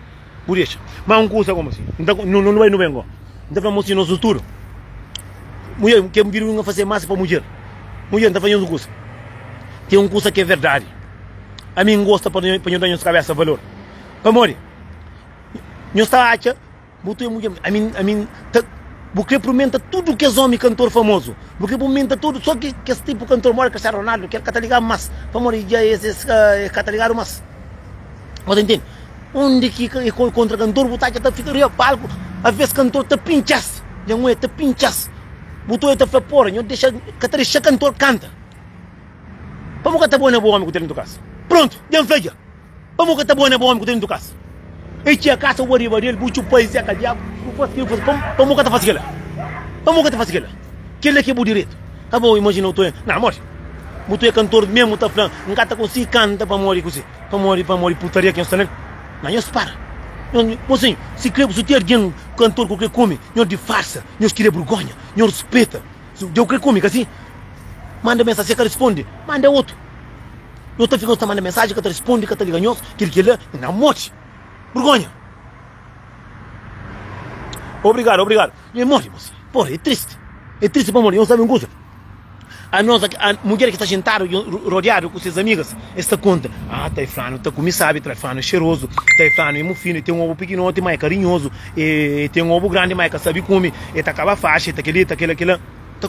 A: Mas um curso como assim, não vai no vengo, não vai mostrar no futuro. Mulher que viram a fazer massa para mulher não está fazendo um curso, que é um curso que é verdade. A mim gosta para não dar nossa cabeça valor. Para morrer, não está acha, botou mulher, a mim porque promenta tudo que é homem cantor famoso. Porque promenta tudo, só que esse tipo de cantor mora com o Ronaldo, quer cataligar mais. Vamos já é cataligar mais. Você entende? Onde que contra cantor, botar já fica real palco. Às vezes cantor te pinchas. Já não é te pinchas. Botou ele te faz porra, não deixa que cantor canta. Vamos que tá boa na boa homem que tem no casa. Pronto, já veja. Vamos que tá boa na boa homem que tem no casa. E tinha casa o barriga dele, bucho o país, é que diabo. Vamos que tá fazendo aquela. Vamos que tá fazendo aquela. Que ele é que é o direito. Tá bom, imagina o Tonho. Não, morre. O Tonho é cantor mesmo, tá falando. Não canta com si, canta para morrer com si. Para morrer putaria que não está nem. Não, não se para. Mocinho, se quer ter alguém cantor que come, não de farsa, não quer vergonha, não respeita. Se eu quero comer assim, manda mensagem que responde, manda outro. Eu estou ficando mandando mensagem que te responde, que te ganhou, que ele quer, não morre. Vergonha. Obrigado. E morre, mocinho. Porra, é triste. É triste para morrer, não sabe um gosto. A mulher que está sentada, rodeada com suas amigas, essa conta. Ah, tá falando, tá como sabe, tá falando cheiroso, tá falando é muito fino, tem um ovo pequenote, mais carinhoso, e tem um ovo grande, mais que sabe comer, e tá acaba faixa, tá aquele. Tá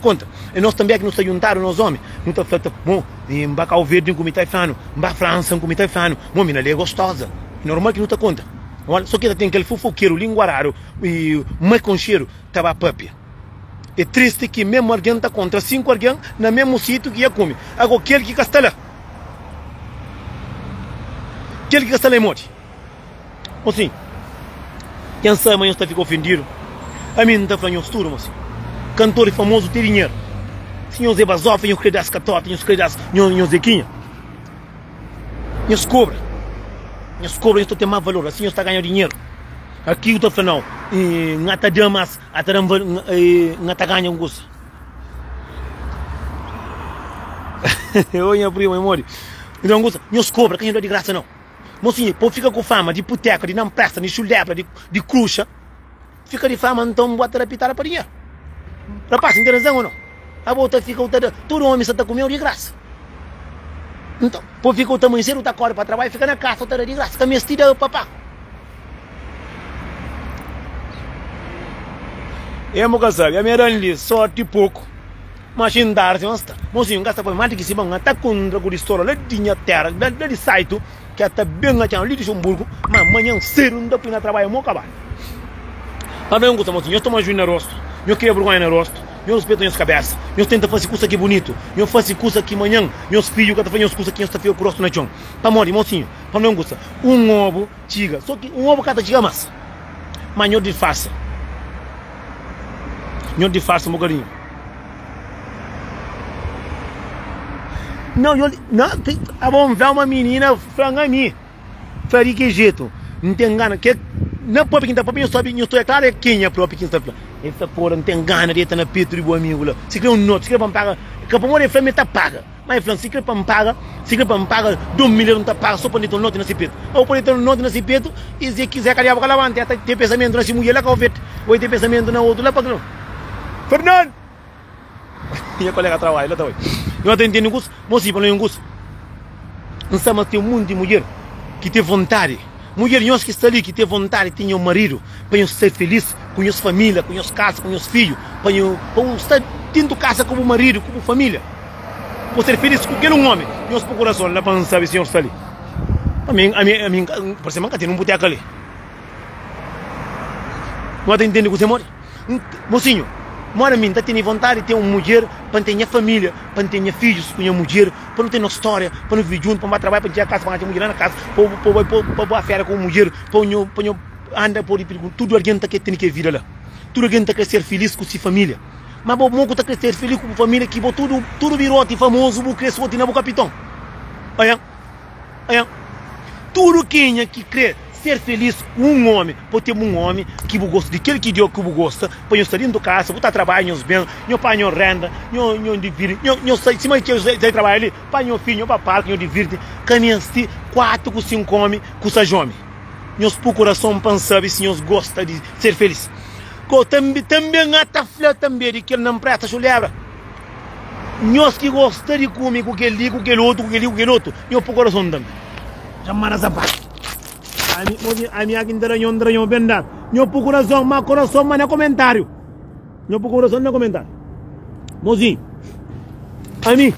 A: conta? E nós também que nos juntaram, nós homens, não tá falando, bom, em Bacau Verde, como tá falando, em França, como tá falando, bom, mina, é gostosa. Normal que não tá conta. Só que tem aquele fofoqueiro, linguararo, e mais com cheiro, tava papia. É triste que mesmo alguém está contra 5 alguém no mesmo sítio que ia comer. Agora, aquele que está lá. Aquele que está lá é morte. Ou sim, quem sabe amanhã está ficando ofendido. A mim não está falando tudo, mas cantor famoso tem dinheiro. Senhor Zé Bazoff, senhor Credas Catota, senhor Zequinha. Senhor cobra. Senhor isso tem mais valor, assim está ganhando dinheiro. Aqui eu estou falando, não está damas, não está ganhando um gosto. Oi, minha prima, amor. Não gosta, não cobra, que não é de graça não. Mocinho, pô, fica com fama de puteca, de não presta, de chulebra, de cruxa. Fica de fama, então bota a pitada para dinheiro. Rapaz, interessante ou não? A volta fica o todo homem está comendo de graça. Então, pô, fica o tamanho cedo, tá corre para trabalhar, fica na casa, tá de graça. Com a minha estira, papá. É, meu casal, a minha ali, sorte pouco. Mas em dar, se não está. Mocinho, gasta para mais que se vão até contra o história, lá de terra, lá de site, que até bem a ali de Hamburgo, mas amanhã cedo não dá para ir trabalhar, meu cabal. Mas não gosta, mocinho, eu estou mais no rosto, eu queria vergonha no rosto, eu respeito minhas cabeças, eu tento fazer coisa aqui bonito, eu faço coisa aqui amanhã, meus filhos que estão fazendo coisa aqui, eu estou fazendo o rosto no chão. Para morrer, mocinho, para não gosta, ovo, tiga, só que ovo cada tiga massa, mas eu disfarça. Eu disfarça, meu carinho. Não, a bom ver uma menina franga a mim. Falei que jeito. Não tem gana. Que não pode pintar para mim, eu estou é claro, é quem é próprio que está falando. Essa porra não tem gana de estar na Petro e o amigo lá. Se quer um note, se quer para me pagar, que para morrer, me tá paga. Mas falando, se quer para me pagar, 2 milhões não tá paga, só para ter um note nesse peito. Ou para ter um note nesse peito, e se quiser calhar para lá, tem pensamento nesse mulher lá que eu vejo. Ou tem pensamento na outra lá para não. Fernando! Minha colega trabalha lá também. Eu até entendo gosto, moço, para não gosto. Não sabe, mas tem um mundo de mulher que tem vontade. Mulher que está ali, que tem vontade, tem um marido, para ser feliz com as famílias, com as casas, com os filhos, para estar tendo casa como marido, como família. Para ser feliz com aquele homem. E os coração lá para não saber se está ali. A mim, por exemplo, tem um boteco ali. Não até entende que você mora? Mocinho. Mora mim, tem vontade de ter uma mulher para ter família, para ter filhos com a mulher, para não ter uma história, para não viver junto, para não trabalhar, para ter a casa, para ter mulher na casa, para férias com a mulher, para andar por aí, tudo alguém que tem que vir lá. Tudo alguém que ser feliz com sua família. Mas o moco que ser feliz com a família, que tudo virou famoso, o cresce o na capitão. Olha, tudo quem é que crê ser feliz com um homem, pode ter um homem que gosta daquele que deu que gosta, para eu sair do casa, para trabalhar nos bens, eu pago renda, eu divirto, eu saio, se mais que eu trabalho ali, para meu filho, para parque, eu divirto, caminhando 4 com 5 homens, com essa homem. Meus coração pensam se eu gosta de ser feliz. Também a flor também, de que ele não presta, eu lembro. Nós que gostam de comer com aquele outro, eu coração também. Chamar essa parte. A minha quinta eu benda. Eu coração, mas coração, mas no comentário. Eu coração no comentário. Mozinho, a mim,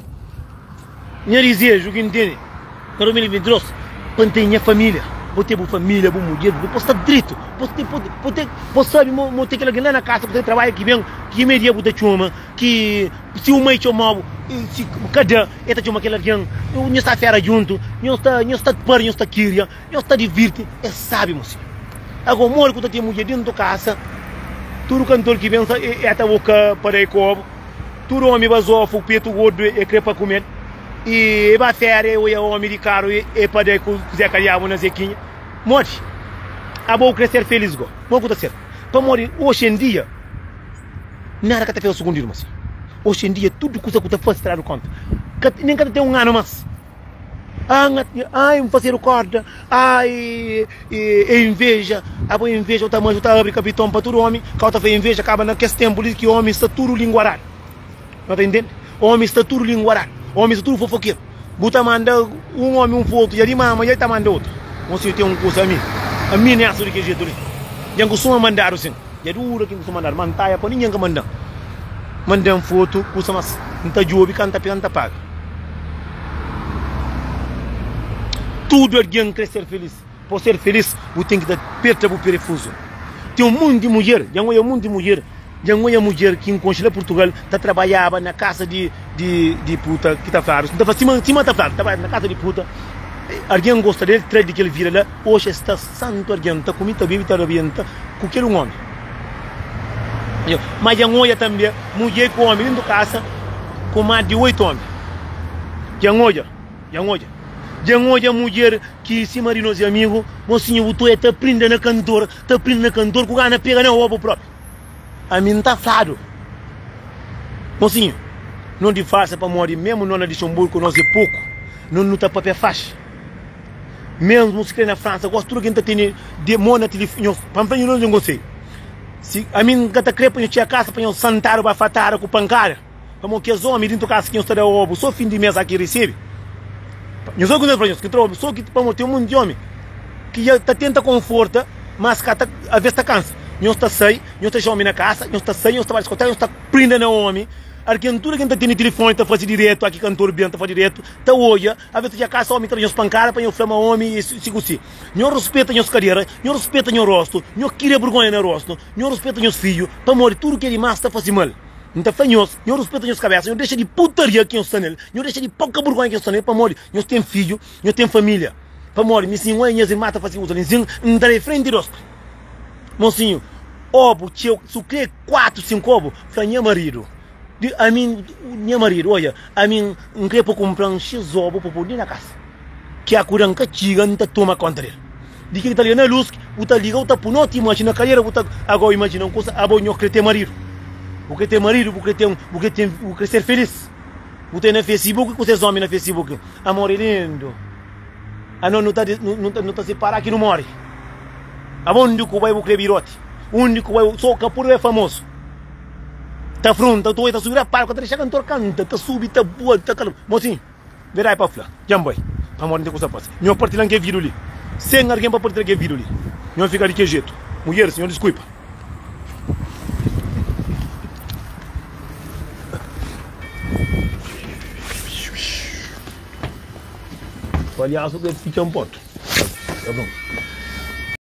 A: minha desejo que entende, para 2022, para ter minha família, para ter família, para mulher, para estar direito, para saber, para ter aquela lá na casa, para ter trabalho que vem, que media para ter chama, que se o mãe chamava, se cada eta chama aquela alguém, eu está fera junto, eu está par, eu está queria, eu está divirte, é sabe, mocinho. Agora mora quando tem mulher dentro da casa, tudo cantor que vem é a boca para ir cobo, tudo homem vazou, o peito gordo é crepa comer, e vai fera eu é homem de caro é para ir com Zé Calhavo na Zequinha, morre. A boa crescer feliz go, não acontece. Para morrer hoje em dia, nada que te fez o segundo dia, mocinho. Hoje em dia, tudo que você faz, tirar conta. Nem que tem um ano mais. Ai, fazer o corda. Ai, inveja. A boa inveja, o tamanho, está abrindo capitão para todo homem. Quando faz inveja, acaba naquele tempo que o homem está tudo linguarado. Não está entendendo? O homem está tudo linguarado. O homem está tudo fofoqueiro. Buta manda um homem, foto, e ali mama, e aí está mandando outro. Você tem um curso a mim. A mim é assim de que jeito. Já costuma mandar assim. Já dura que costuma mandar. Mantaia, para ninguém que manda. Mandam foto, custa mas não está job, canta paga. Tudo alguém quer ser feliz. Para ser feliz, você tem que dar perto para o perifuso. Tem um mundo de mulher, já não é um mundo de mulher. Já não é mulher que em Portugal está trabalhava na casa de puta que está faro. Não está cima está faro, trabalha na casa de puta. Alguém gosta dele, traz de que ele vira lá. Hoje está santo alguém, está comida, bebida, está com aquele homem. Mas já olha também, mulher com homem dentro de casa, com mais de 8 homens. Já olha. Já olha mulher que se marido e amigo, mocinho, tu está aprendendo a cantor, com gana pega na roupa próprio. A mim está flado. Mocinho, não de farsa para morrer, mesmo não na de Hamburgo, nós é pouco, não está papel faixa. Mesmo se crê na França, gosto tudo que ainda tem de mona telefone, para eu não gostei. Se a mim que tá crê para eu tinha casa para eu sentar para fatar com pancada, como que os homens dentro casa que eu estou ovo, só fim de mês aqui recebe. Eu sou que para que trouxe, só que para ter um monte de homem que já tá tenta conforto, mas que tá a vez tá cansa. Eu está sai, eu está homem na casa, eu está sai, eu está escutar, eu está prendendo o homem. Arquitetura que ainda tem telefone, está fazendo direto, aqui cantor bem, está fazendo direto, está olha, a vezes já casa homem, está nos pancara, para eu flama homem e se gostar. Não respeita as carreiras, não respeita o rosto, não queria vergonha no rosto, não respeita os filhos, para morrer tudo que ele mais está fazendo mal. Então fanhos, não respeita as cabeças, não deixa de putaria que eu estou nele, não deixa de pouca vergonha que eu estou nele, para morrer. Eu tenho filho, eu tenho família, para morrer, me senhor, minhas irmãs estão fazendo uso, então não darei frente de rosto. Mocinho, ovo, tio, se quer 4, 5 ovos, para minha marido. A mim, minha marido, olha, a mim não quer para comprar um X ovo para pôr na casa. Que a curanca tiga não toma conta dele. De que está ligando a luz, o tá ligado, o tá por não te imagina a carreira, o tá agora imagina uma coisa, a boa quer ter marido. O que ter marido, o que ser feliz. O ter no Facebook, o ter homem no Facebook. Amor lindo. A não tá separado que não morre. A onde que vai o crebirote? Onde que vai o só capuro é famoso. Tá fronta, tu vai subir a palco, tá deixando cantor canta, tá subir, tá boa, tá calmo. Mocinho, virai para fla, jamboy. Amor, não tem coisa passa. Não partilhar que vídeo ali. Sem alguém para partilhar que vídeo ali. Não fica de que jeito. Mulher, senhor, desculpa. Aliás, o que fica um ponto. Tá bom.